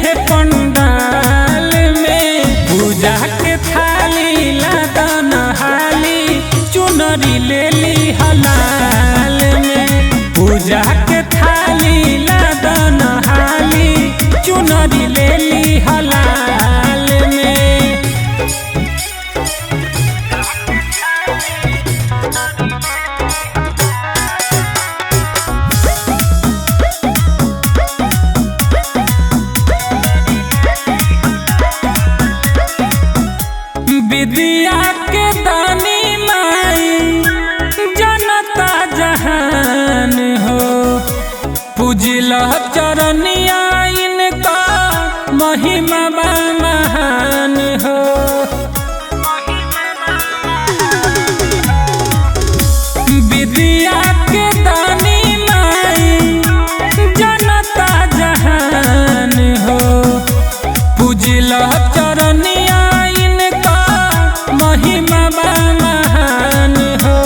है पंडाल में। पूजा के थाली लादन हाली चुनरी ले ली हलाल में। पूजा के थाली लादन हाली चुनरी ले ली हलाल में। विद्या के दानी माई जनता जहान हो। पूजिल चरनिया इनका महिमा बा महान हो। विद्या के दानी माई जनता जहान हो। पूजिल चरनिया महिमा बा महान हो।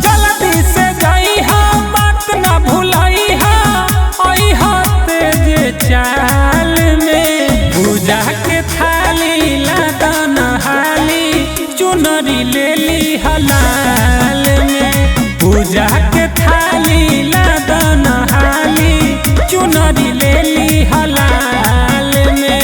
जल्दी से जाई हा बात न भूलई हा आई हा तेज चाल में। पूजा के थाली लादन हाली चुनरी ले ली हलाल में। पूजा के थाली लादन हाली चुनरी ले ली हलाल में।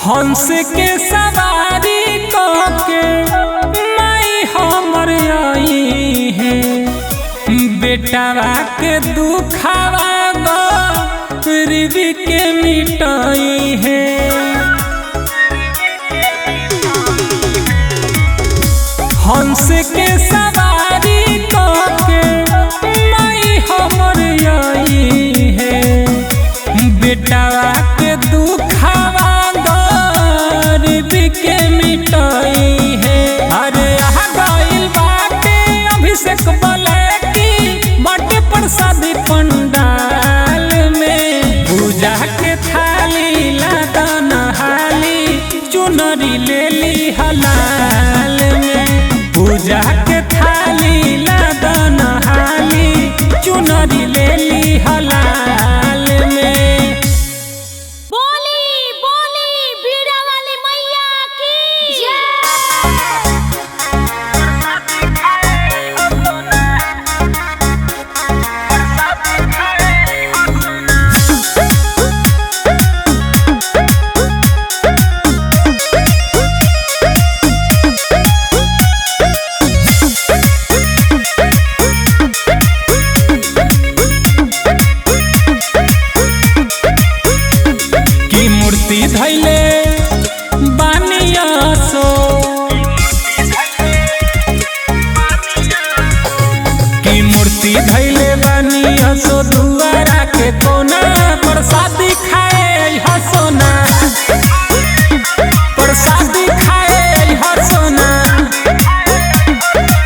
हंस के सवारी के माई हमर आई है। बेटावा के दुखावा गरीब के मिटाई है। हंस के सवारी के माई हमर आई है। बेटावा के दुखावा के मिटाई है। अरे आ गइल बाटे अभिषेक बलैकी बाटे प्रसादी पंडाल में। पूजा के थाली लादन हाली चुनरी ले ली हलाल में। पूजा के थाली लादन हाली चुनरी ले ली हलाल में। धैले बानिया सो की मूर्ति धैले बानिया सो। दुआरा के कोना प्रसादी खाए हसोना। प्रसादी खाए हसोना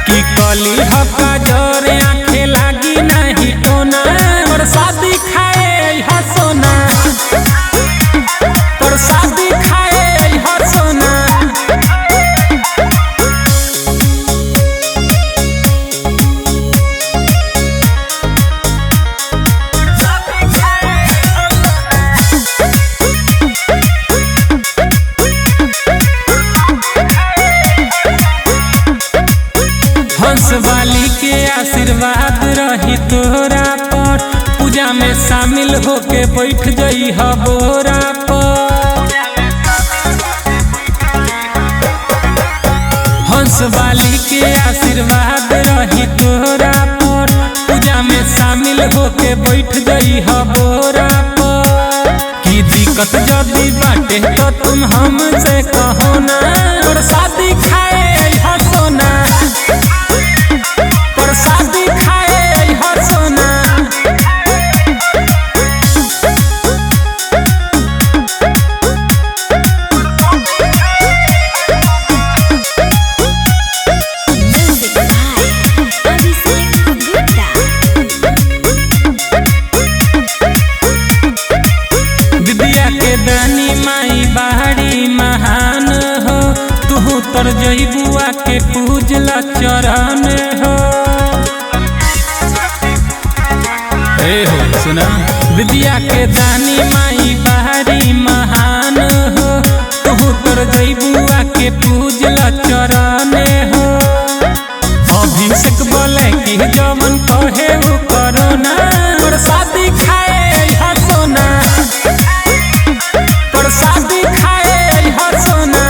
की कली हका जर आँखें लागी नहीं टोना। प्रसादी खाए हसोना। प्रसादी खाए हसोना। हंस वाली के आशीर्वाद रही तोरा पर। पूजा में शामिल होके बैठ गई हा बोरा पर। हंस वाली के आशीर्वाद रही तोरा पर। पूजा में शामिल होके बैठ गई हा बोरा पर। की दिक्कत जदी बाटे तो तुम हमसे कहो ना। प्रसादी खाए हसोना। प्रसादी खाए हसोना। विद्या विद्या के दानी माई बाहरी महान हो, तू तर जइबुआ के पूजला चरण हो। हो सुना, विद्या के दानी माई बाहरी महान हो, तू तर जइबुआ के पूजला चरण हो। अभिषेक बोले कि जमन कहे वो करो ना, प्रसादी खाए हा सोना, प्रसादी खाए हा सोना।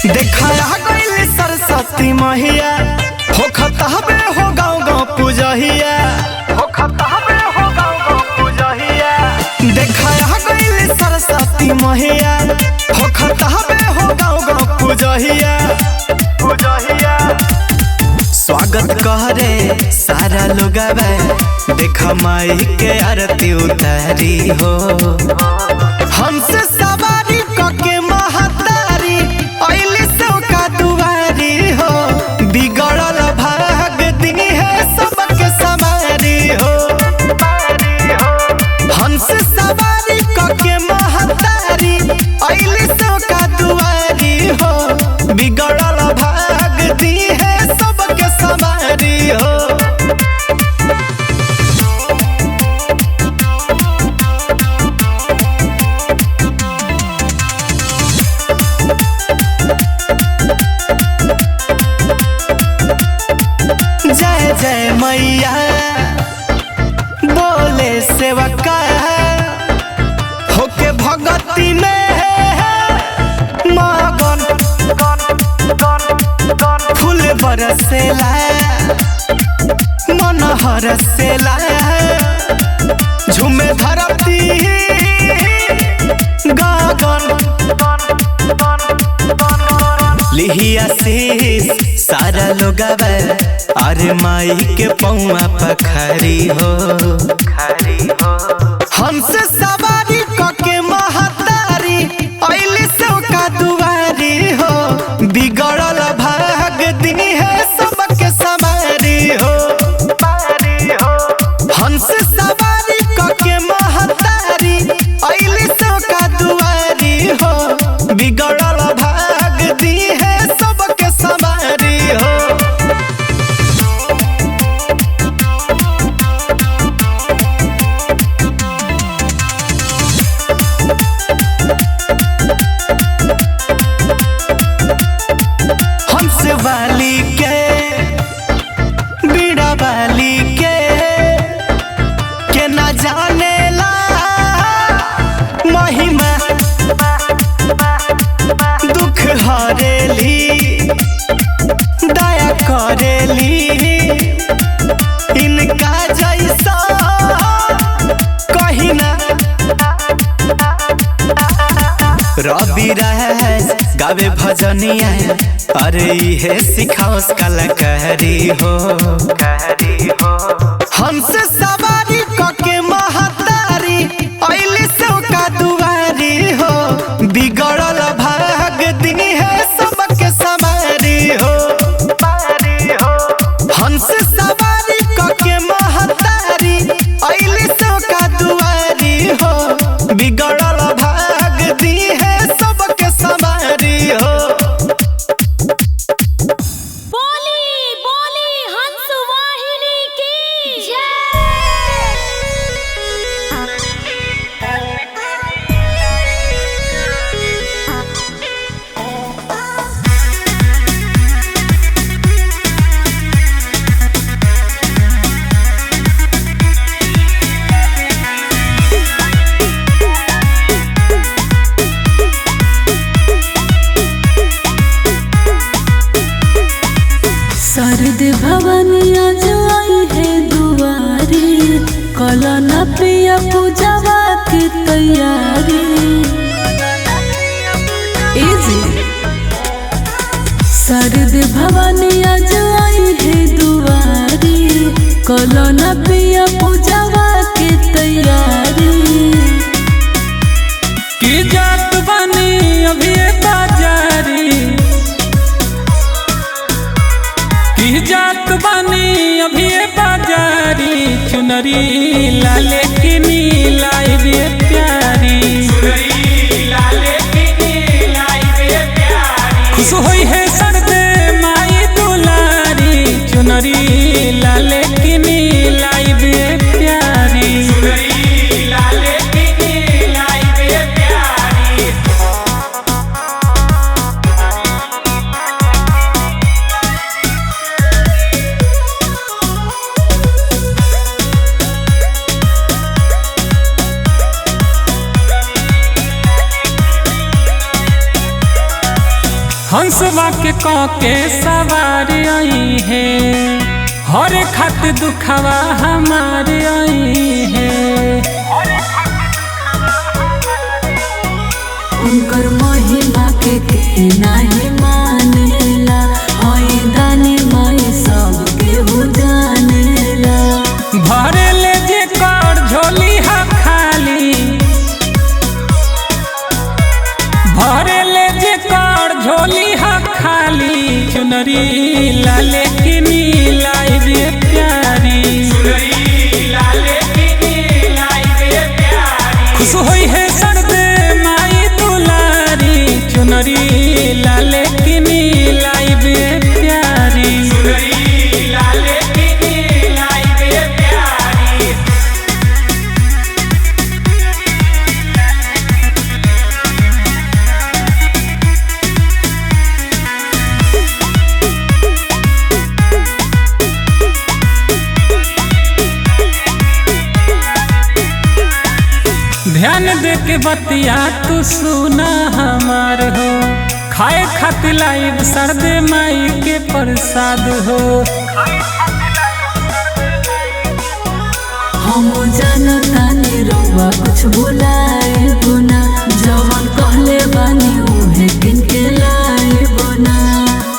देखाया गइल सरस्वती मैया हो खतहबे हो गाँव गाँव पूजहिया, हो खतहबे हो गाँव गाँव पूजहिया। देखाया गइल सरस्वती मैया हो खतहबे हो गाँव गाँव पूजहिया, पूजहिया। स्वागत करे सारा लोग देख माई के आरती उतारी हो। हंस सवारी कके महतारी अइली सौका दुआरी हो, बिगड़ल भाग दी है सबके समारी हो। हंस सवारी कके महतारी अइली सौका दुआरी हो, बिगड़ल भाग दी है सबके समारी हो। जय जय मैया बोले सेवका होके भगती में मगन, फूल बरसेला मन हरसेला, झूमे धरती गगन। लिहिया शीश सारा लोग अरे माई के पौआ पखारी हो, खारी हो। हंस सवारी कके महतारी अइली सौका दुआरी हो, बिगड़ल भाग दी है सबके समारी हो। हंस सवारी कके महतारी अइली सौका दुआरी हो, बिगड़ल भाग दी है सबके समारी हो। हंस वाली के बीड़ा वाली के न जानेला महिमा, दुख हरेली दया करेली, इनका जैसा कहीं ना। रवि राज गावे भजनिया अरे ये सिखाओस कलाकारी हो, कहरी हो। हंस सवारी कके महतारी अइली सौका दुआरी हो, बिगड़ल भाग दी है सबके समारी हो। हंस सवारी कके महतारी अइली सौका दुआरी हो, बिगड़ल भाग दी है सबके समारी हो। शारद भवानिया जो आई है दुआरी, कलन पिया पूजवा की तैयारी। शारद भवानिया जो आई है दुआरी, कलो न पिया पूजावा के तैयारी की जात बनी अभी बाजारी की जात बनी अभी बाजारी चुनरी लाले की नीलाई बे प्यारी खुश होई है सर्दे माई दुलारी चुनरी लाले की नीलाई बे प्यारी हंसवा के कौके सवार आई है हर खत दुखवा हमारे आई है उनकर महिमा के नाही मानेला होई दानी माई सब केहू जानेला भरे ले जे कर झोली हा खाली भरे ले जे कर झोली हा खाली चुनरी लाले की नीलाई बे प्यारी खुश होई है सर्दे माई दुलारी चुनरी लाले की नीलाई बे प्यारी ध्यान दे के बतिया तू सुना हमार हो खाए खातिर लाइब सर्दे माई के प्रसाद हो हम जानता नहीं रउआ कुछ बुलाए बुना जवन कहले बानी उहे किनके लाए बुना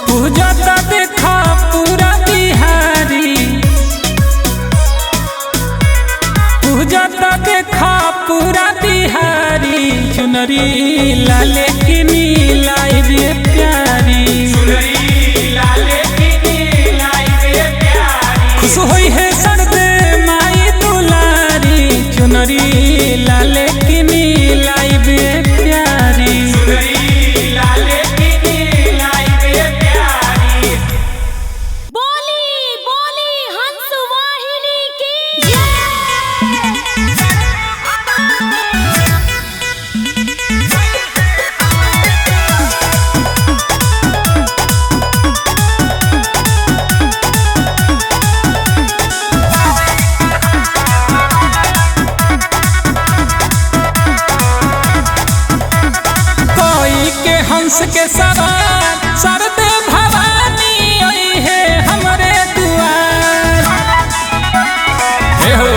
पूजा तो देखा पूरा बिहारी पूजा तो देखा पूरा बिहारी चुनरी लाले की नीलाई बे प्यारी खुश होई है सर्दे माई दुलारी चुनरी लाले की नीलाई बे प्यारी बोली बोली हंस वाहिनी की जय। कोई के हंस के सवार सरदे भवानी आई है हमरे दुआर हे हो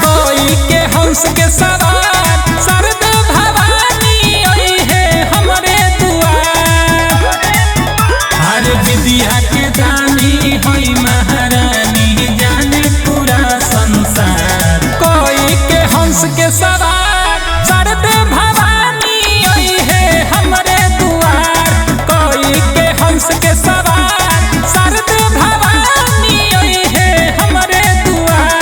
कोई के हंस के सवार सरदे भवानी आई है हमरे दुआर हर विद्या के दानी होई महारानी जाने पूरा संसार कोई के हंस के सवार सरदे भवानी आई है हमरे दुआर कोई के हंस के सवार सरदे भवानी आई है हमरे दुआर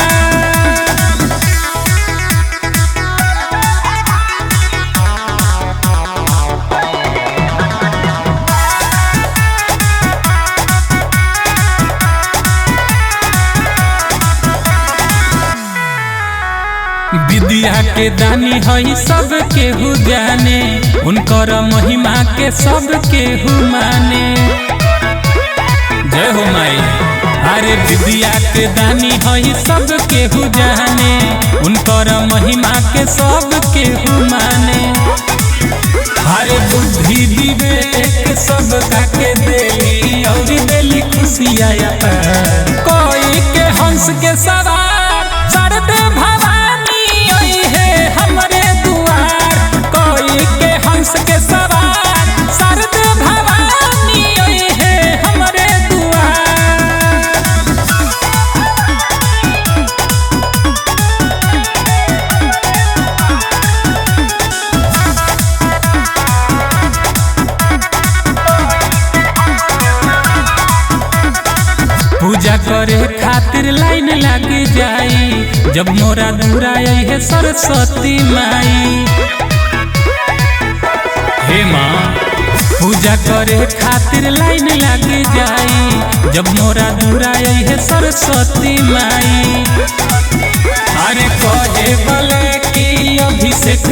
विद्या के दानी हई सब केहू जाने उनकर महिमा के सब केहू माने जय हो माई अरे विद्या के दानी हई सब केहू जाने उनकर महिमा के सब केहू माने हरे बुद्धि विवेक सब के देली और देली खुशियाँ कोई के हंस के सवार सरदे भवानी आई है हमरे दुआर कोई के हंस के सवार सरदे भवानी आई है हमरे दुआर लाइन लग जाई जब मोरा दूरा है सरस्वती माई। हे माँ पूजा करे खातिर लाइन लग जाई जब मोरा दूरा है सरस्वती माई। अरे कहे बले की अभिषेक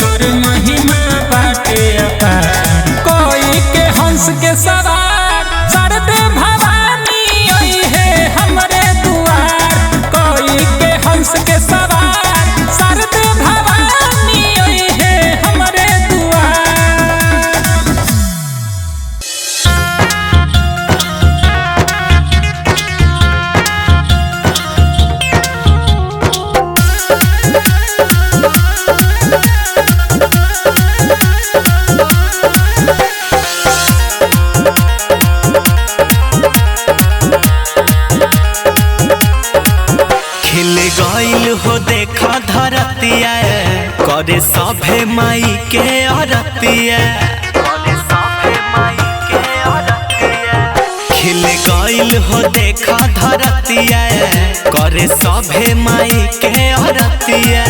कर महिमा बाटे अपार, कोई के हंस के सवार सरदे भवानी आई है हमरे दुआर, कोई के हंस के सवार सरदे भवानी आई है हमरे दुआर। खिल गइल हो देखा धरतिया करे सभे माई के अरतिया, खिल गइल हो देखा धरतिया करे सभे माई के अरतिया।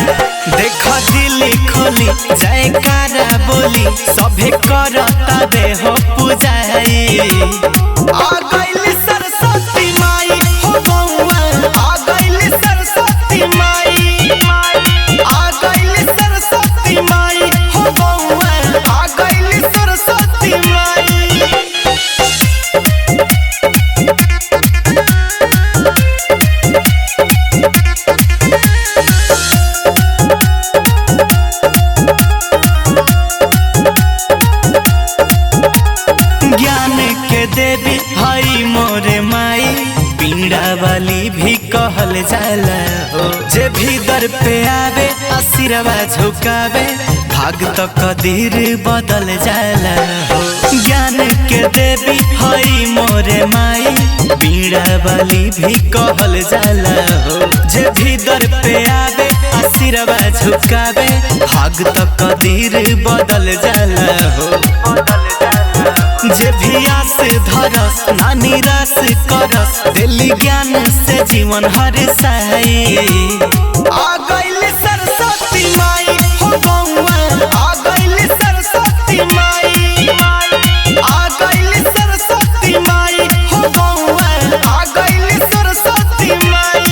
देखा दिल खोली जयकारा बोली सभे करता देहो पूजाई। आ गइल सरस्वती माई हो बउआ, आ गइल सरस्वती माई, आ गइल सरस्वती माई हो बउआ, आ गइल सरस्वती माई। ज्ञान के देवी हई मोरे माई, पीड़ा वाली भी कहल जाला हो। जे भी दर पे आवे आशीर्वाद झुकावे भाग तो कदीर बदल जाला हो। ज्ञान के देवी हई मोरे माई, पीड़ा वाली भी कहल जाला हो। जे भी दर पे आवे आशीर्वाद झुकावे भाग तो कदीर बदल जाला हो। जे भी आस धरस ना निराश करस दिल ज्ञान से जीवन हर साई। आ गइल सरस्वती माई हो बउआ, आ गइल सरस्वती माई, आ गइल सरस्वती माई हो बउआ, आ गइल सरस्वती माई।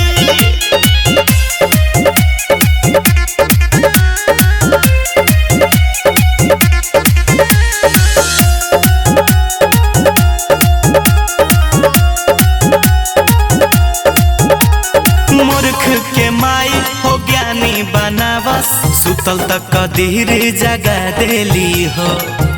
मूर्ख के माई हो ज्ञानी बनावस, सुतल तक कदीर जगा देली हो।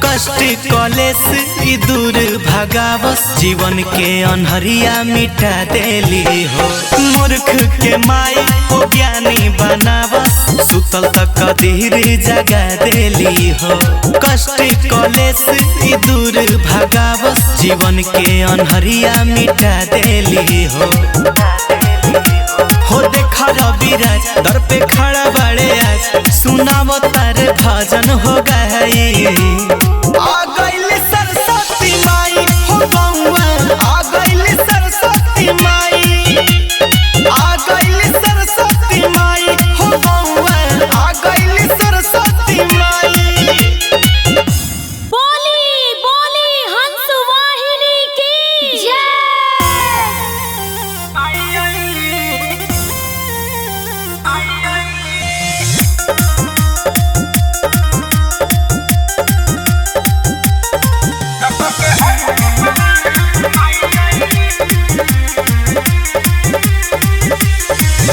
कष्ट कलेस ई दूर भगावस, जीवन के अनहरिया मिटा देली हो। मूर्ख के माई हो ज्ञानी बनावस, सुतल तक कदीर जगा देली हो। कष्ट कलेस ई दूर भगावस, जीवन के अनहरिया मिटा देली हो। हो देखा रविराज दर पे खड़ा बड़े आज, सुनावो तारे भजन हो गई। आ गइल सरस्वती माई हो बउआ, आ गइल सरस्वती माई, आ गइल सरस्वती माई हो बउआ, आ गइल सरस्वती माई। बोली बोली हंस वाहिनी की जय।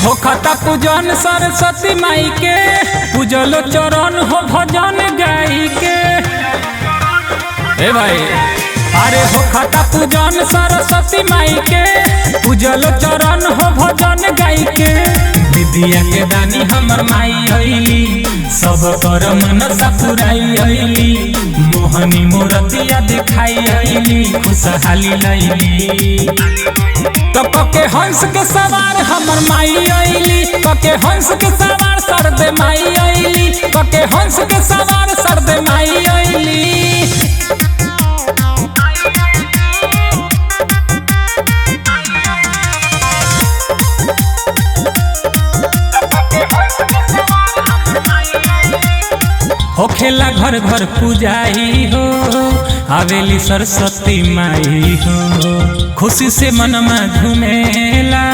होखता पूजन सरस्वती माई के, पूजलो चरण हो भजन गाई के। ए भाई अरे होखता पूजन सरस्वती माई के, पूजलो चरण हो भजन गाई के। विद्या के दानी हमर माई हईली, सब कर मनसा पुराई हईली। मोहनी मूर्तिया दिखाई हईली, खुशहाली लईली। तो पके हंस के सवार हमर माई आईली, पके हंस के सवार सरदे माई आईली, पके हंस के सवार सरदे माई आईली। होखेला घर घर पूजाई हो, आवेली सरस्वती माई हो। खुशी से मनमा झूमेला,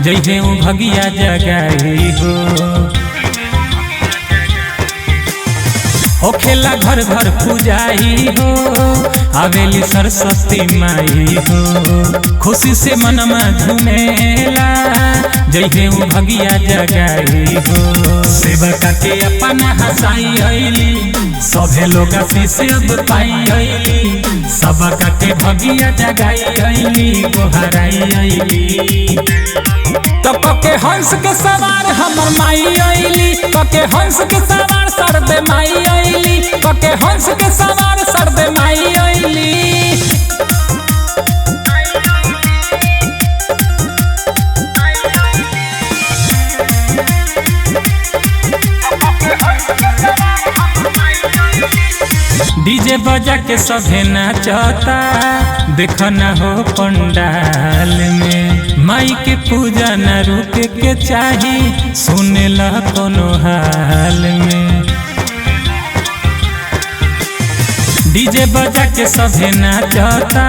जइहे उ भगिया जगाई हो। होखेला घर घर पूजाई हो, आवेली सरस्वती माई हो। खुशी से मनमा झूमेला, जइहे उ भगिया जगाई हो। सेवका के अपना हंसाई अइली, सभे लोग आशीष अब पाई अइली। सबका के भगिया जगाई अइली, गोहराई अइली। तो पके हंस के सवार हमर माई अइली, पके हंस के सवार सरदे माई अइली, पके हंस के सवार सरदे माई अइली। डीजे बजा के सभे नाचता, देख न हो पंडाल में। माई के पूजा न रुके के चाही, सुने ला कोनो हाल में। डीजे बजा के सभे नाचता,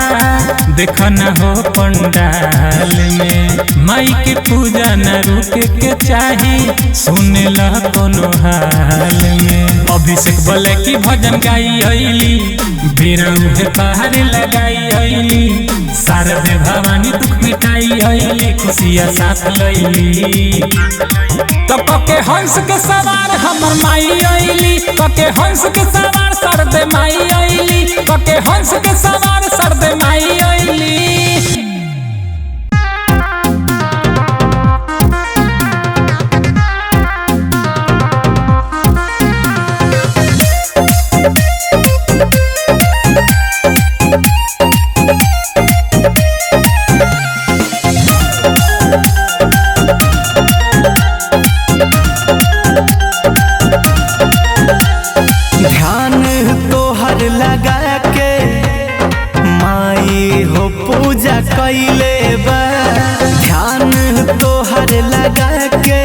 देख न हो पंडाल में। माई के पूजा न रुके के चाही, सुने ला कोनो हाल में। अभिषेक बोले की भजन गाई अइली, बिरौहे पहाड़ लगाई अइली। शारदे भवानी दुख मिटाई अइली, खुशिया साथ लइली। तो पके हंस के सवार हमर माई अइली, पके हंस के सवार सरदे माई अइली, पके हंस के सवार सरदे माई अइली। ध्यान तोहर लगा के माई हो पूजा कैले बा। ध्यान तोहर लगा के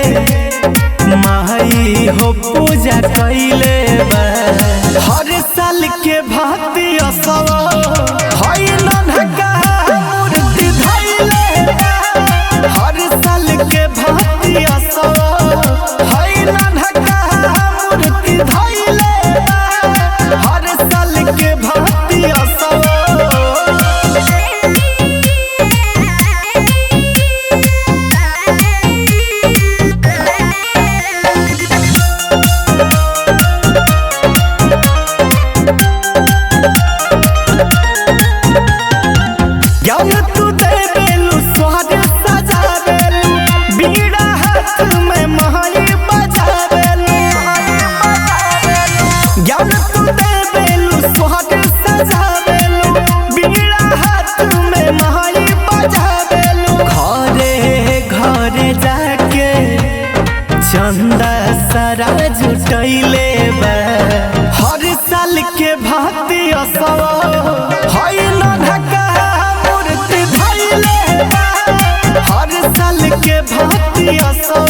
माई हो पूजा कैले बा। हर साल के भांति असव हई नन्हका मूर्ति धइले बा। हर साल के भांति असव हई नन्हका मूर्ति धइले बा। हर साल के भांति असव ज्ञान तू देवेलु स्वाद सजावेलु, बीड़ा हाथ में महरी बजावेलु। ज्ञान तू देवेलु स्वाद सजावेलु, बीड़ा हाथ में महरी बजावेलु। घरे घरे जाके चंदा सारा जुटैले बा। हर साल के भांति असव हई नन्हका मूर्ति धइले बा। हर साल के भांति असव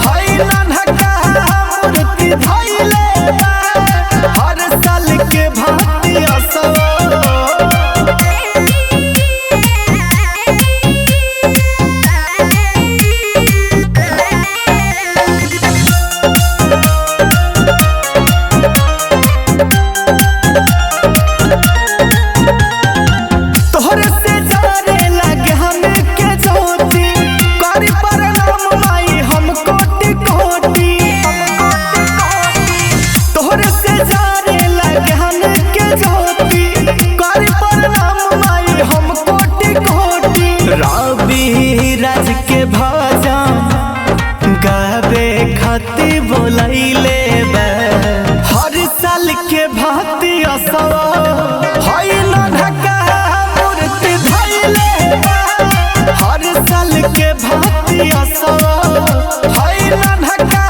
हई नन्हका मूर्ति धइले बा। हर साल के भांति असव तोहरे से जाने लगे हमें के ज्योति, करी प्रणाम माई हम कोटि कोटि। तोहरे से जाने लगे हमें के ज्योति, करी प्रणाम माई हम कोटि कोटि। रवि राज के भजन गावे खातिर बोलैले बा। हर साल के भांति असव हई नन्हका मूर्ति धइले बा। हर साल के भांति असव हई नन्हका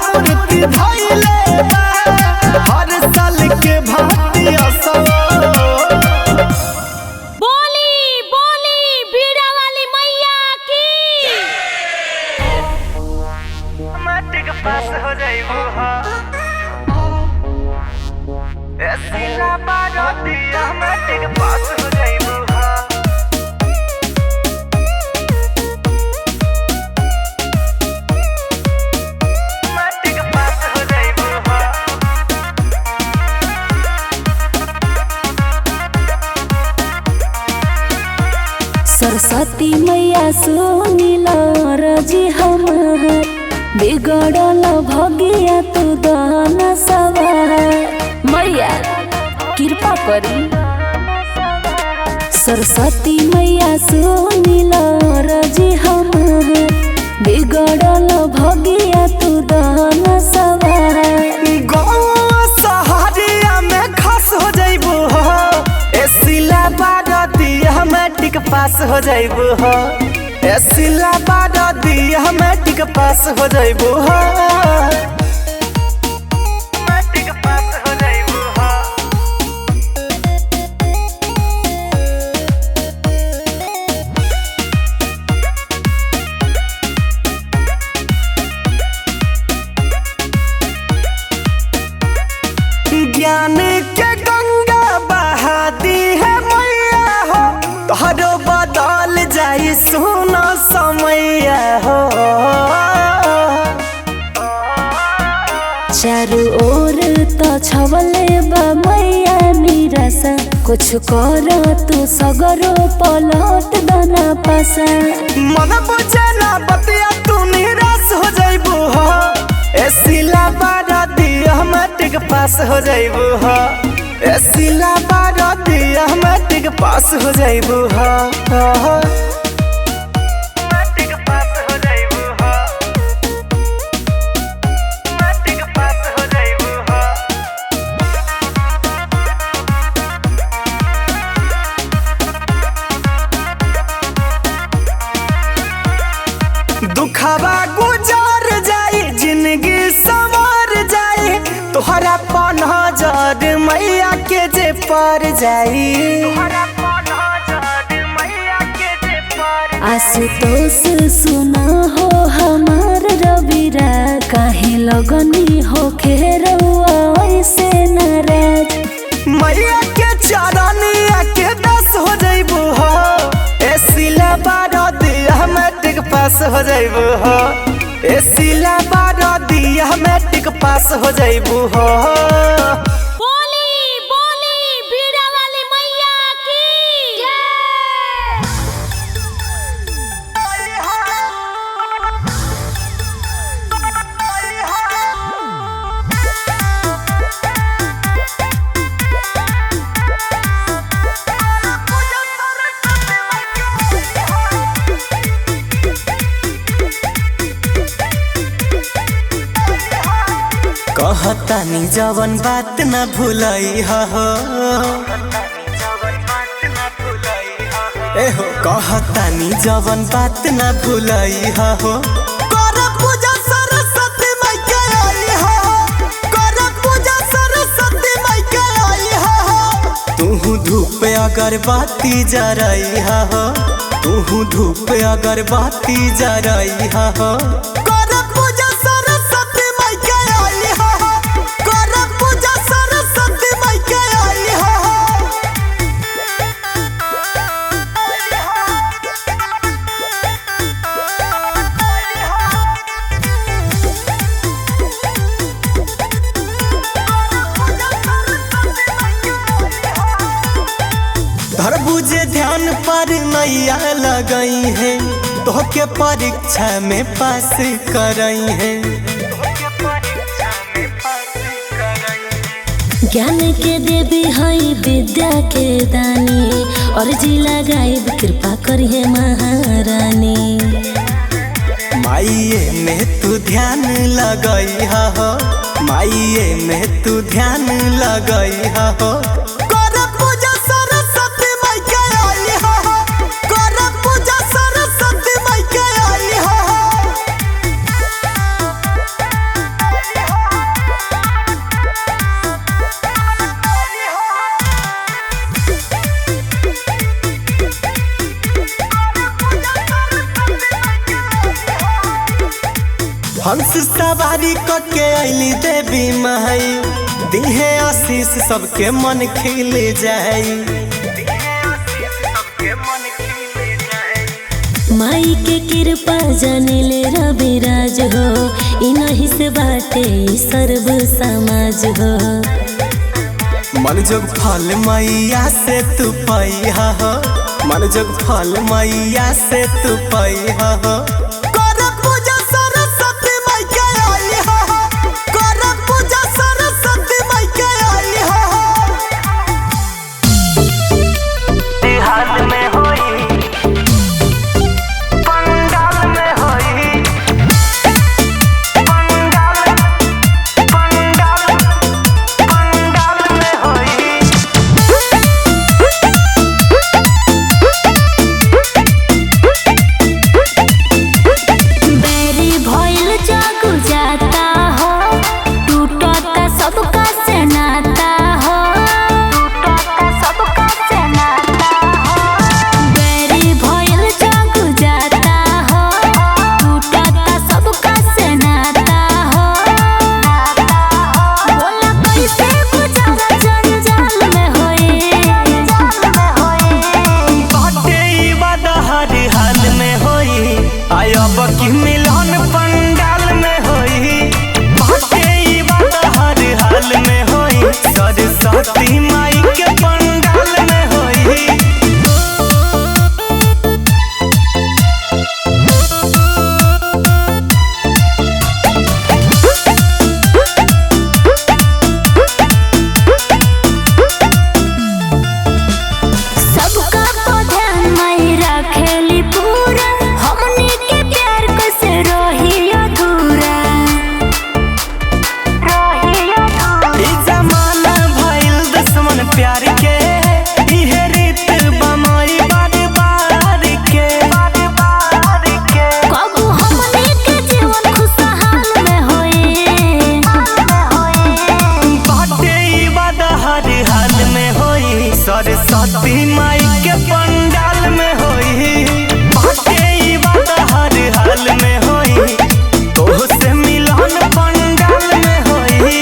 मूर्ति धइले बा। हर साल के भांति असव बोली बोली बीड़ा वाली मैया की। माटी के पास हो जाइबो। ऐसिला बारातिया मैट्रिक पास हो जाइबू हा मैट्रिक पास हो जाइबू हा सरस्वती मैया सुनिल रजी हमार बिगड़ल भगिया तू दहन सवार मैया कृपा करी। सरस्वती मैया सुनिल रजी हमार बिगड़ल भगिया तू दहन सवार सहारिया में खास हो जाइबू हो एसिला बारातिया मैट्रिक पास हो जाइबू हो एसिला बारातिया मैट्रिक पास हो जाइबू हो मैट्रिक पास हो जाइबू हो ज्ञान के गंगा बहा दी है मैया हो तोहरो बदल जाई सोना समैया हो चारू ओर तो छवले बा मैया निराशा कुछ कर तू सगरो पलट दना पासा मन बुझे ना बतिया तू निराश हो जाइबू हो एसिला बारातिया मैट्रिक पास हो जाइबू हो एसिला बारातिया मैट्रिक पास हो जाइबू हो मैट्रिक पास हो जाइबू हो मैट्रिक पास हो जाइबू हो दुखवा गुजार जाई जिंदगी संवर जाई तोहरा पनहजर मैया के जे पर जाई आशुतोष सुना हो हमार रविरा काहे लगनी हो खेरवा ऐसे नाराज मैया के चरनिया के दस हो जाइबू हो एसिला बारातिया मैट्रिक पास हो जाइबू हो एसिला बारातिया मैट्रिक पास हो जाइबू हो बोली बोली बीड़ा वाली मैया की जय। कहतानी जवन बात न भूलई हो एहो कहतानी जवन बात न भूलई हो कर पूजा सरस्वती माई के आई हो कर पूजा सरस्वती माई के आई हो तू धूप अगरबत्ती जरई हो तू धूप अगरबत्ती जरई हो कर पूजा सरस्वती माई के आई हो कर पूजा सरस्वती माई के आई हो तरबूजे ध्यान पर नैया लगई है तोहके परीक्षा में पास करई है ज्ञान के देवी हई विद्या के दानी और जी लगाइब कृपा करिए महारानी माइये में तू ध्यान लगई हो माइये में तू ध्यान लगई हो कर पूजा सरस्वती माई के आई हो कर पूजा सरस्वती माई के आई हो हंस सवारी के अली देवी माई दिहे आशीष सबके मन खिल जाई। माई के कृपा जानिले रविराज हो इनहि से बाटे सर्व समाज हो। मन जोग फल मैया से तू पैहा हो मन जोग फल मैया से तू पैहा हो। की मिलन पंडाल में होई बाटे ई बात हर हाल में होई सरस्वती माई के पंडाल में होई। सबका ध्यान माई रखेली पूरा हमनी के प्यार कैसे रही अधूरा ई जमाना भइल दुश्मन प्यार के इहे रीत बमाई बार बार के कबू हमनी के जीवन खुशहाल में होई बाटे ई बात हर हाल में होई सरस्वती माई के पंडाल में होई बाटे ई बात हर हाल में होई तोह से मिलन पंडाल में होई।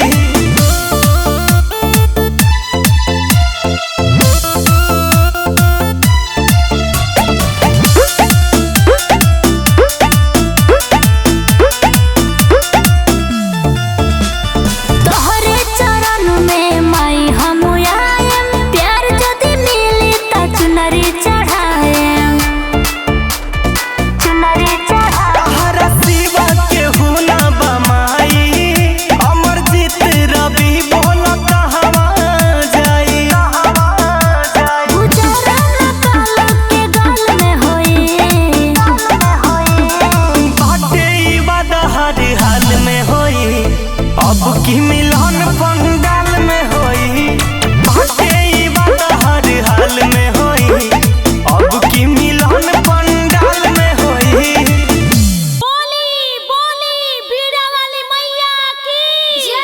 तोहरे चरण में माई हम आएम प्यार जदी मिली त चुनरी चढ़ाएम हरा शिवा के हुना बमाई अमर जीत रवि बोला कहवा जाई गुजरा काल के गाल में होई बाटे ई बात हर हाल में होई अब की मिलन पंडाल में होई बाटे ई बात हर हाल में होई अब की मिलन पंडाल में होई। बोली बोली बीड़ा वाली मैया की जय।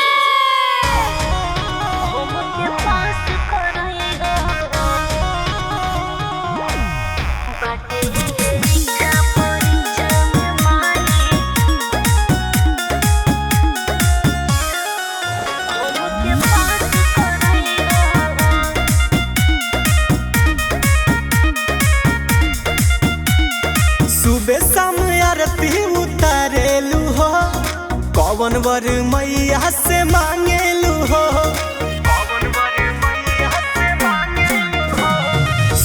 सुबह शाम आरती उतारेलू हो कौन वर मैया से मांगेलू हो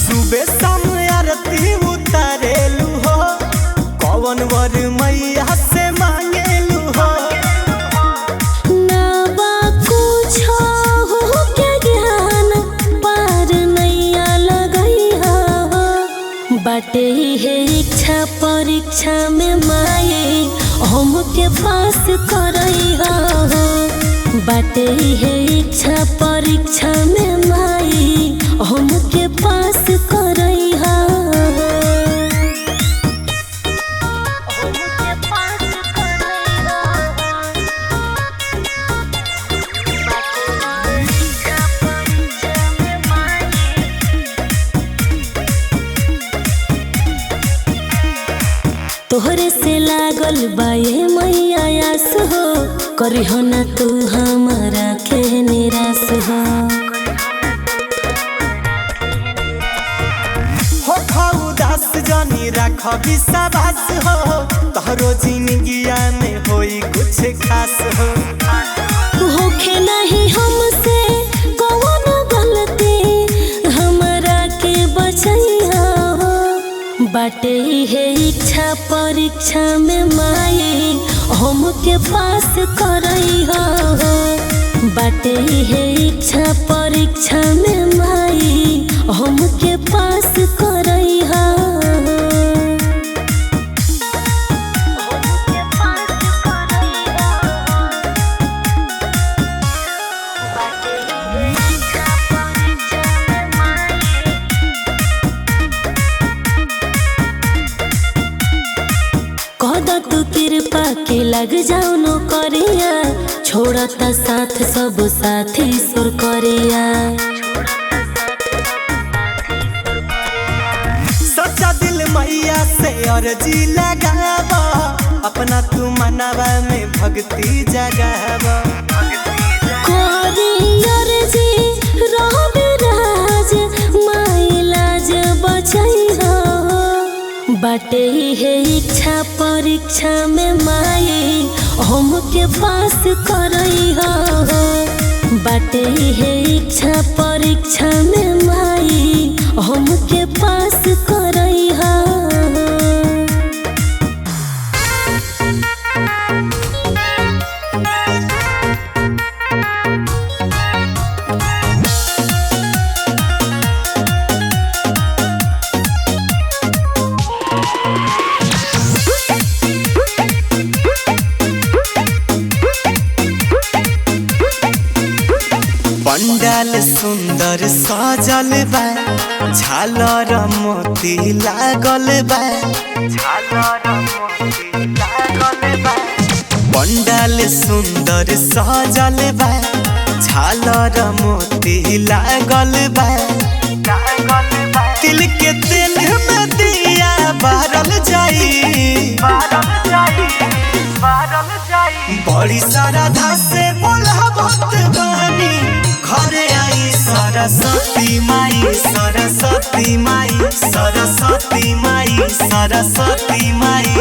सुबह शाम आरती उतारेलू हो कौन वर मैया से मांगेलू हो। ना बा कुछ हो के ज्ञान पार नैया लगई हो बाटे है इच्छा परीक्षा में माई हमके पास करई हो बाटे है इच्छा परीक्षा में माई हमके पास करई हो। तोहरे से लागल बाए मैया आस हो, करिहो ना तू हमारा के निराश हो। उदास जानी रख विश्वास हो, तोहरो जिंदगिया में होई कुछ खास हो। होखे नहीं हमसे कौनो गलती, हमरा के बचैया हो। बाटे है इच्छा परीक्षा में माई हमके पास करैया हो। बाटे है इच्छा परीक्षा में माई हमके पास करैया हो। कदा तू कृपा के लग जाओ नौकरिया, छोड़ता साथ सब साथी सुर करिया। सच्चा दिल मैया से अर्जी लगावा, अपना तू मनवा में भक्ति जगावा। अर्जी रहबे राज माई लाज बचैया हो। बाटे है इच्छा परीक्षा में माई हमके पास करैया हो। बाटे है इच्छा परीक्षा में माई हमके पास करैया हो। पंडाल सुंदर सजल बा, झालर मोती लागल बा। पंडाल सुंदर सजल बा, झालर मोती लागल बा। तिल के तेल में दिया बारल जाई, बड़ी श्रद्धा से बोलावत बानी। घरे आई सरस्वती माई, सरस्वती माई, सरस्वती माई, सरस्वती माई।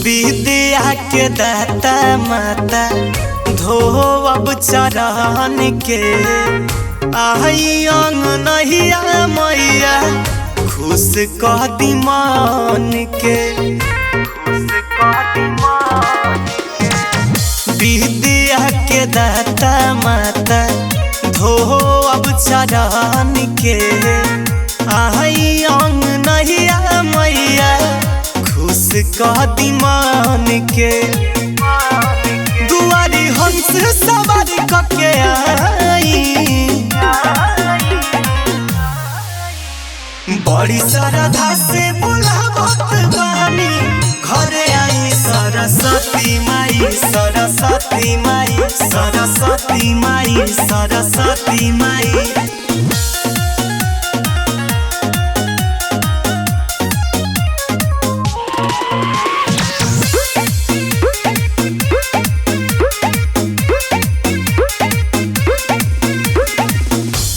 विद्या के दाता माता धोवब चरण के, आई अंगनहिया मैया खुश कह दी मन के। विद्या के दाता माता धोवब चरण के, आई अंगनहिया मैया खुश कह दी मन के। दुआरी हंस सवारी कके आई, बड़ी श्रद्धा से बुलावत बानी। घरे आई सरस्वती माई, सरस्वती माई, सरस्वती माई, सरस्वती माई।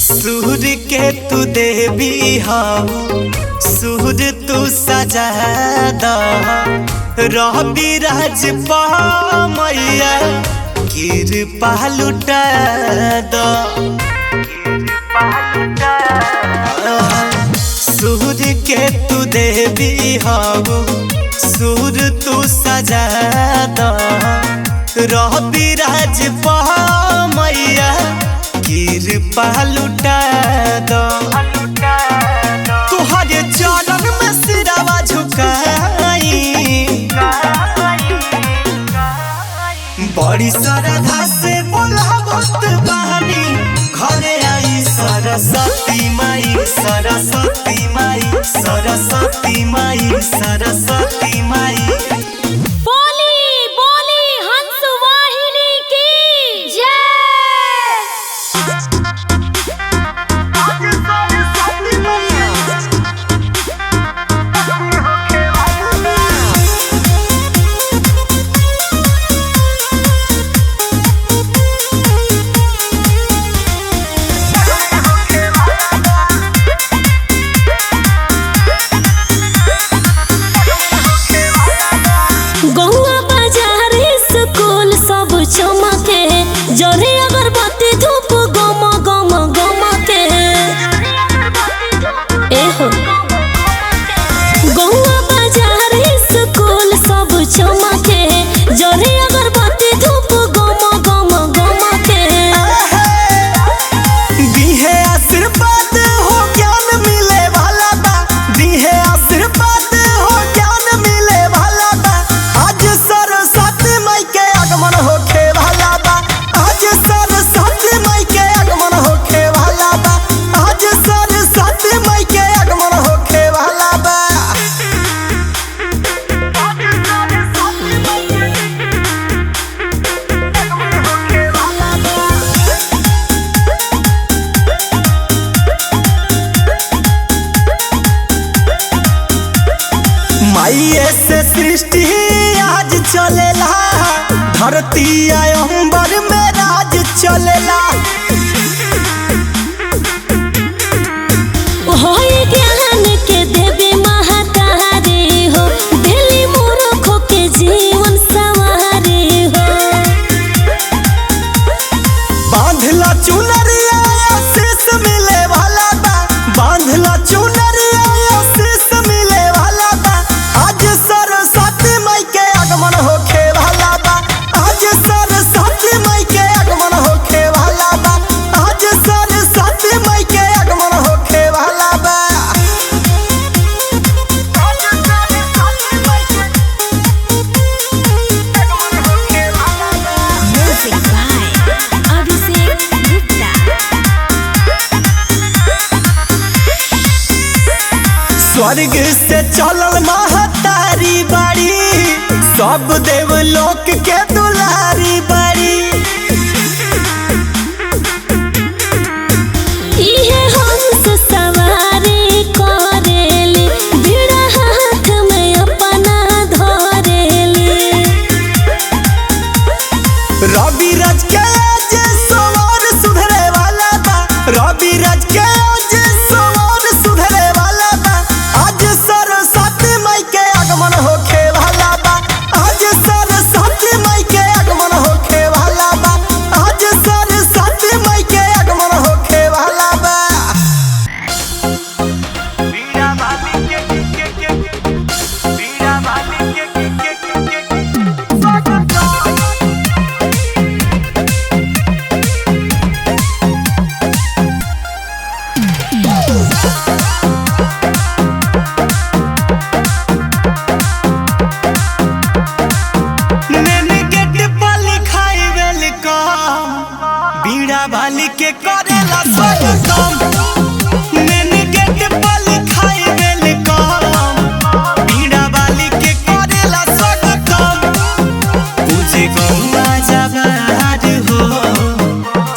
सूर्य के तू देवी हो, सूर्य तू सजा द। रवि राज मैया कृपा लुटा द। सूर्य के तू देवी हो, सूर्य तू सजा द। रवि राज मैया कृपा लुटा दो। तुहरे चरण में सिरावा झुकाई, बड़ी श्रद्धा से बोलावत बानी। घरे आई सरस्वती माई, सरस्वती माई, सरस्वती माई, सरस्वती माई। धरती अंबर में राज चलेला। होए ज्ञान के देवी महातारे हो, दिली मूर्खों के जीवन संवारे हो। बांधला चुनरिया आशीष मिले वाला बा, बांधला चुनरिया आशीष मिले वाला बा। आज सरस्वती माई के आगमन होखे वाला बा, आज सरस्वती माई के आगमन होखे वाला बा, आज सरस्वती माई के आगमन होखे वाला बा। Music by Abhishek Gupta। स्वर्ग से चलल महतारी बाड़ी, सब देवलोक के दुलारी बाड़ी। इहे हंस सवारी करेली, बीड़ा हाथ में अपना धरेली। रवि राज के आज सवार सुधरे वाला बा, रवि राज के आज सवार सुधरे वाला बा। आज सरस्वती माई के आगमन होखे वाला बा, आज सरस्वती माई के आगमन होखे वाला बा, आज सरस्वती माई के आगमन होखे वाला बा। बीड़ा बाली के बीड़ा बाली के बीड़ा बाली के करेला स्वागतम, मैंने गेट पर लिखाई वेलकम। बीड़ा बाली के करेला स्वागतम, पूजे गौवा जवार हो,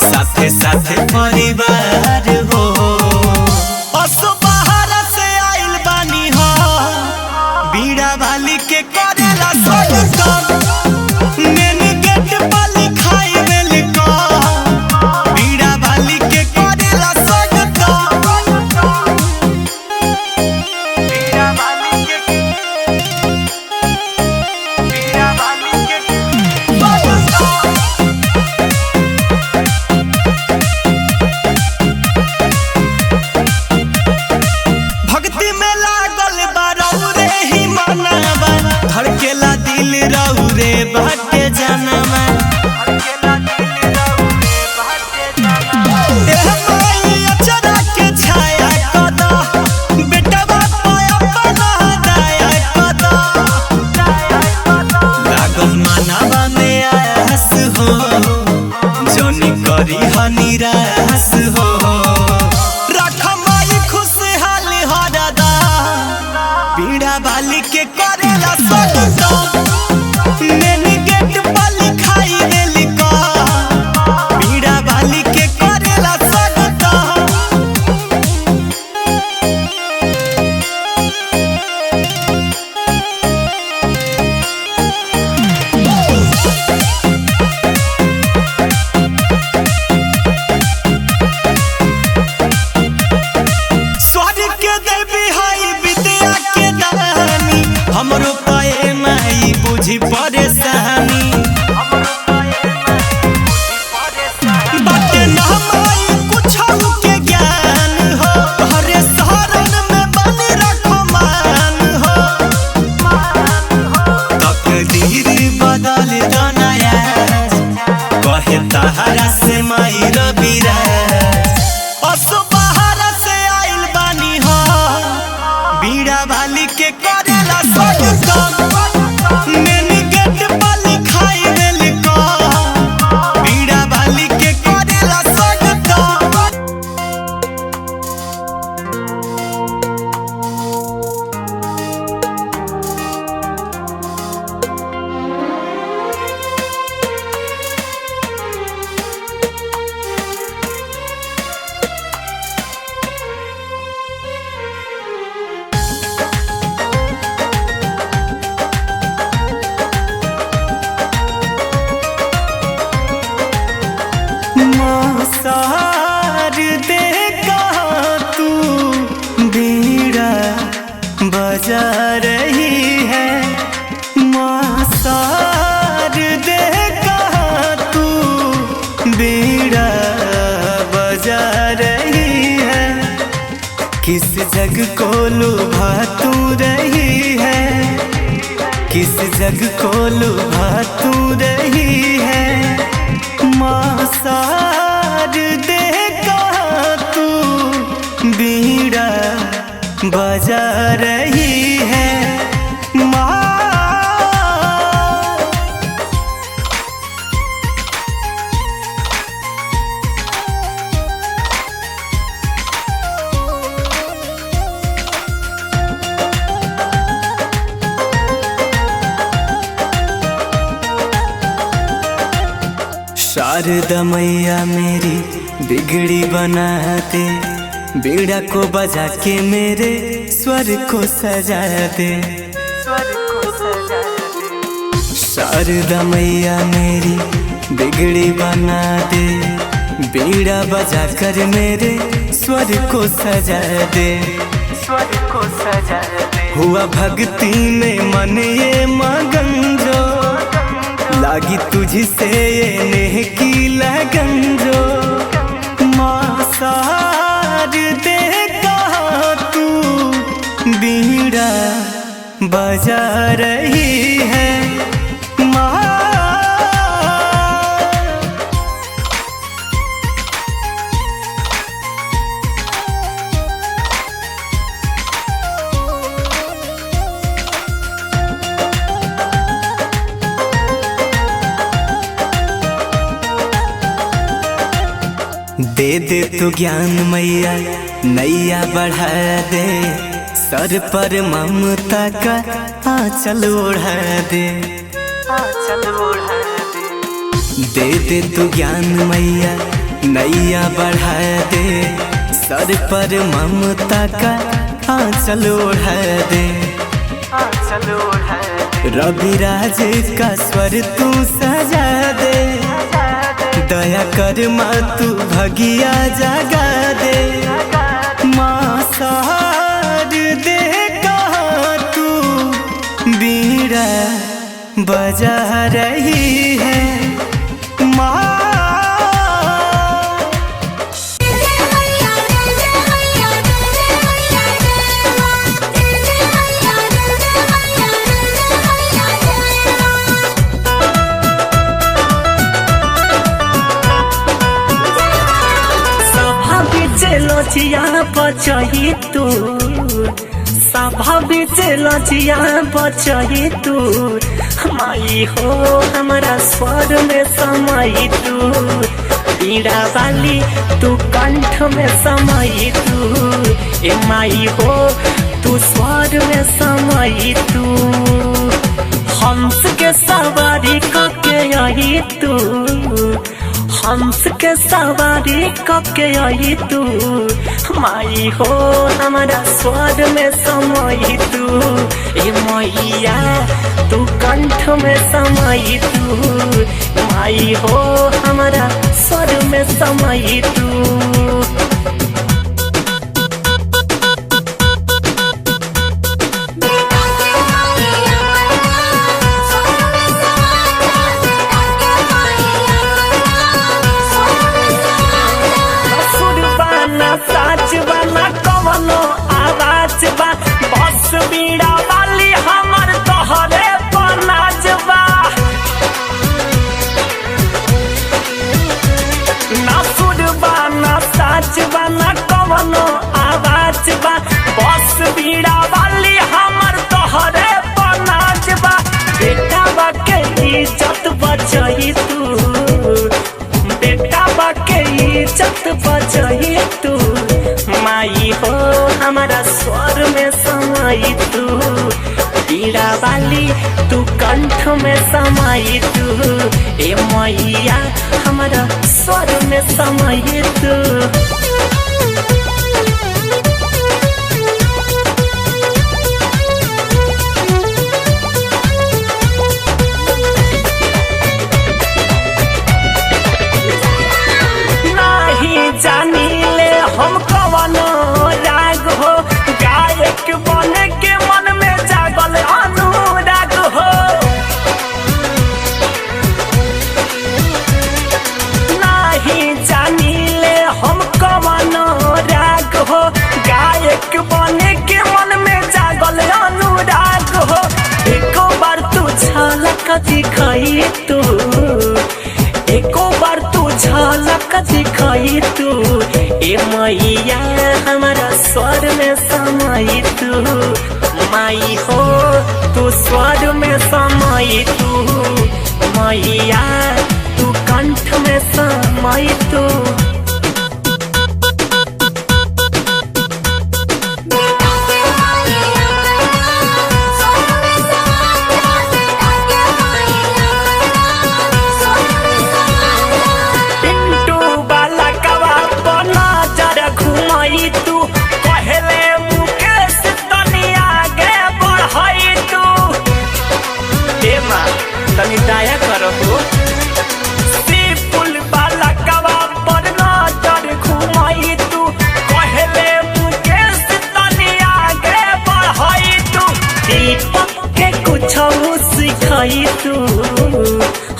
साथे साथे परिवार हो। असो बाहर से आइल बानी हो, बीड़ा बाली के करेला स्वागतम, मैंने गेट पर लिखाई वेलकम। बीड़ा बाली के करेला स्वागतम, बीड़ा बाली के स्वागतम। भक्ति में लागल बा रौरे ही मनावा, धड़केला दिल रौरे बाटे जानवा। एह माई अचरा के छाया कदा, बेटवा पाया बना दया कदा। लागल मानवा में आस हो, जोनी करी ह निराश हो। रख माई खुशहाल हरदा, बीड़ा बाली के करेला स्वागतम, मैंने गेट पर लिखाई वेलकम। बीड़ा बाली के करेला स्वागतम। स्वर्ग के देवी हई विद्या के दानी, हमरो पाए माई बुझी परेशानी। बाटे ना माई कुछ के ज्ञान हो, हरे शरण में बनी रखो मान हो। तकदीर बदल दनाया, कहे तहरा से माई रविराज। असो बाहर से आइल बानी हो, बीड़ा बाली के करेला स्वागतम, मैंने गेट पर लिखाई बजा रही है। माँ शारदे कहाँ तू बीड़ा बजा रही है। किस जग को लुभा तू रही है, किस जग को लुभा तू रही है। माँ शारदे कहाँ तू बीड़ा बजा रही है। माँ शारदा मैया मेरी बिगड़ी बना दे, बीड़ा को बजा के मेरे स्वर को सजा दे। शारदा मैया मेरी बिगड़ी बना दे, बीड़ा बजा कर मेरे स्वर को सजा दे। हुआ भक्ति में मन ये मगन जो, लागी तुझसे ये नेह की लगन जो। माँ शारदे कहाँ तू बीड़ा बजा रही है। माँ दे दे तू ज्ञान मैया, नैया बढ़ा दे। सर पर ममता का आंचल ओढ़ा दे। दे दे तू ज्ञान मैया, नैया बढ़ा दे। सर पर ममता का आंचल ओढ़ा दे। रविराज का स्वर तू सजा दे। दया कर माँ तू भगिया जगा दे। माँ शारदे कहाँ तू बीड़ा बजा रही है। माँ लचिया बचही तू, सभा बीच लचिया बचही तू। माई हो हमारा स्वर में समाई तू, बीड़ा वाली तू कंठ में समाई तू। ए माई हो तू स्वर में समाई तू। हंस के सवारी करके आई तू, हंस के सवारी करके आई तू। माई हो हमारा स्वर में समाई तू। ए मैया तू कंठ में समाई तू। माई हो हमारा स्वर में समाई तू। बीड़ा वाली हमर तोहरे पर नाचबा, ना सुरबा ना साचबा ना कवनो आवाज बा। बस बीड़ा वाली हमर तोहरे पर नाचबा। बेटा बा के इज्जत बचही तू, बेटा बा के इज्जत बचही तू। माई हो हमारा स्वर में समाई तू। बीड़ा वाली तू कंठ में समाई तू। ए मैया हमारा स्वर में समाई तू। जानी ले हम कवनो राग हो, गायक बने के मन में दिखाई तू, एको बार तू झलक दिखाई तू। ए मैया हमारा स्वर में समाई तू, माई हो तू स्वर में समाई तू, मैया तू कंठ में समाई तू। तनी दया करो पुल वाला कवा पर नजर घुमाई तू, कहले मुकेश तनी आगे बढ़ाई तू। दीपक के कुछ सिखाई तू,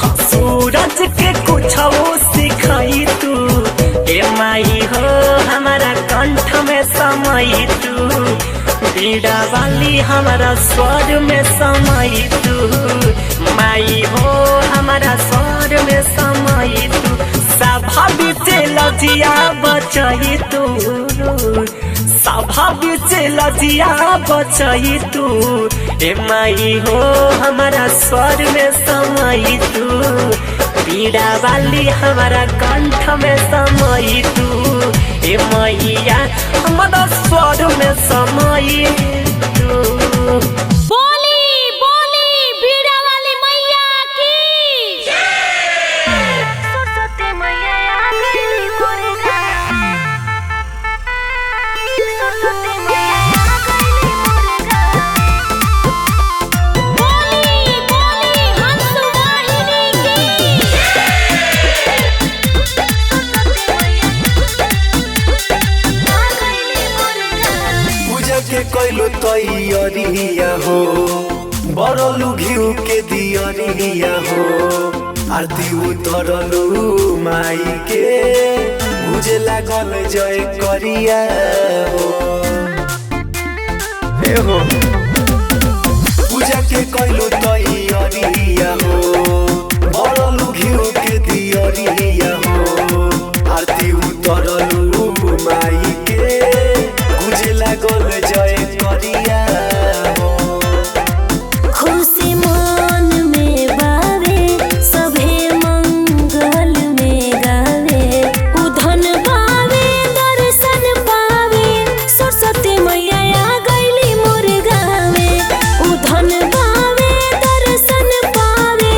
हाँ सूरज के कुछ सिखाई तू। ए माई हो हमारा कंठ में समाई तू, बीड़ा वाली हमारा स्वर में समाई तू। माई हो हमारा स्वर में समाई तू, सभा बीच लजिया बचाई तू, सभा बीच लजिया बचाई तू। ए माई हो हमारा स्वर में समाई तू, बीड़ा वाली हमारा कंठ में समाई तू। ए मैया हमारा स्वर में समाई तू। कैलो तैयारिया हो, बरलू घिउ के दियरिया हो, आरती उतरलू माई के, बुझे लागल जय करिया हो। हे हो पूजा के कैलो तैयारिया हो, बरलू घिउ के दियरिया हो, आरती उतरलू माई के, बुझे लागल जय करिया हो। खुशी मन में बावे सभे मंगल में गावे, उधन पावे दर्शन पावे, सरस्वती मैया आ गईली मोर गावे। उधन पावे दर्शन पावे,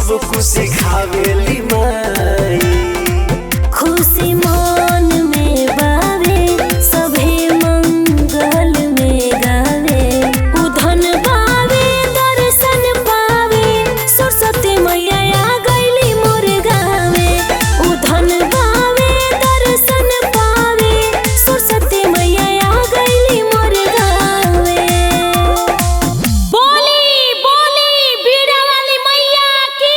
सब कुछ सिखावेली माई। खुशी मन में बावे सभे मंगल में गावे उधन पावे दर्शन पावे सरस्वती मैया आ गईली मोर गावे उधन पावे दर्शन पावे सरस्वती मैया आ गईली मोर गावे। बोली बोली बीड़ा वाली मैया की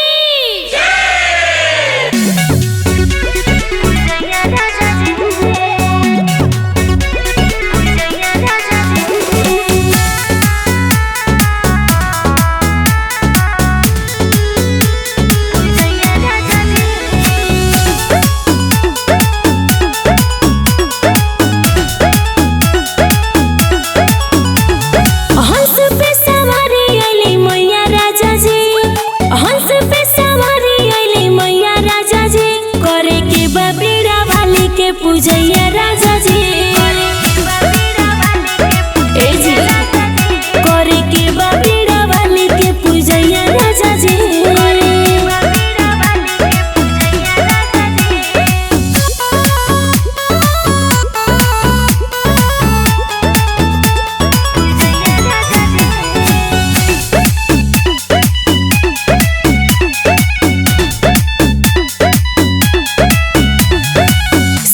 हंस पे सवारी अइली मैया राजा जी हंस पे सवारी अइली मैया राजा जी करे के बा बीड़ा वाली के पूजैया राजा जी ए जी करे के बा बीड़ा वाली के पूजैया राजा जी।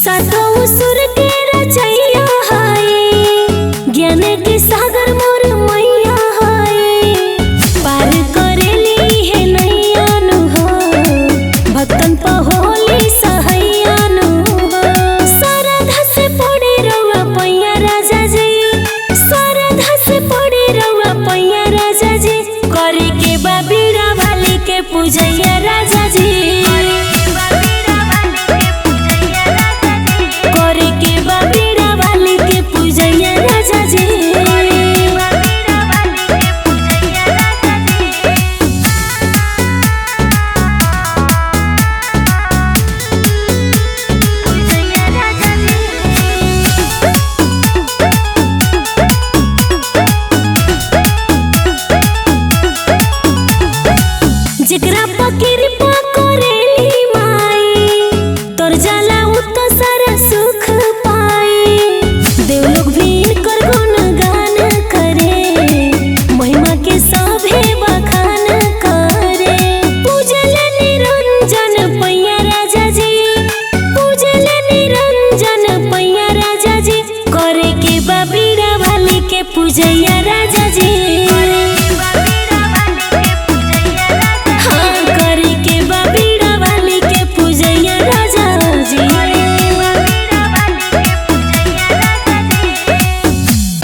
सातों सुर के रचैया हाय ज्ञान के सागर मोर मैया हाय पार करेली है नैया नु हो भक्तन पहोली सहैया नु हो सरधा से पड़े रउआ पैया राजा जी सरधा से पड़े रउआ पैया राजा जी करे के बा बीड़ा वाली के पूजैया राजा जी करे के बा बीड़ा वाली के पूजैया राजा जी। जेकरा पकिर